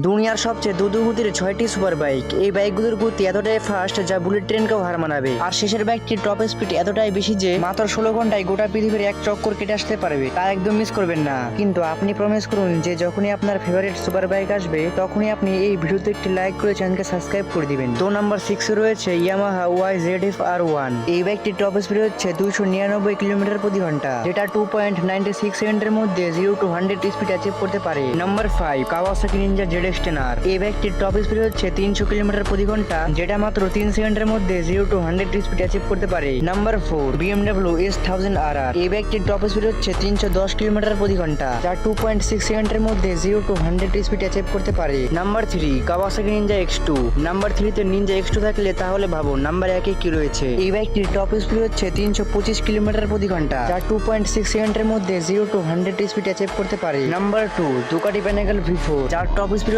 দুনিয়ার সবচেয়ে দ্রুতগতির 6টি সুপার বাইক। এই বাইকগুলোর গতি এতটাই ফাস্ট যা বুলেট ট্রেনকেও হার মানাবে। আর শেষের বাইকটির টপ স্পিড এতটাই বেশি যে মাত্র 16 ঘন্টায় গোটা পৃথিবীর এক চক্কর কেটে আসতে পারবে। তা একদম মিস করবেন না। কিন্তু আপনি প্রমিস করুন যে যখনই আপনার ফেভারিট সুপার বাইক আসবে তখনই আপনি এই ভিডিওতে একটি লাইক করে চ্যানেলকে সাবস্ক্রাইব করে দিবেন। তো নাম্বার 6 রয়েছে ইয়ামাহা YZF R1। এই বাইকটির টপ স্পিড হচ্ছে 299 কিলোমিটার প্রতি ঘন্টা, যেটা 2.96 সেকেন্ডের মধ্যে 0 to 100 স্পিড অ্যাচিভ করতে পারে। Number 5 Kawasaki Ninja ZX-10R। এই বাইকটির টপ স্পিড হচ্ছে 300 কিলোমিটার প্রতি ঘন্টা, যেটা মাত্র 3 সেকেন্ডের মধ্যে 0 to 100 স্পিড অ্যাচিভ করতে পারে। Number 4 BMW S1000RR। এই বাইকটির টপ স্পিড হচ্ছে 310 কিলোমিটার প্রতি ঘন্টা, যা 2.6 সেকেন্ডের মধ্যে 0 to 100 স্পিড অ্যাচিভ করতে পারে। Number 3 Kawasaki Ninja X2। Number 3 তে নিনজা X2 থাকলে তাহলে ভাবুন নাম্বার 1 এ কি রয়েছে। এই বাইকটির টপ স্পিড হচ্ছে 325 কিলোমিটার প্রতি ঘন্টা, যা 2.6 সেকেন্ডের মধ্যে 0 to 100 স্পিড অ্যাচিভ করতে পারে। নাম্বার 2 দুকাটি প্যানাগল V4, যার টপ স্পিড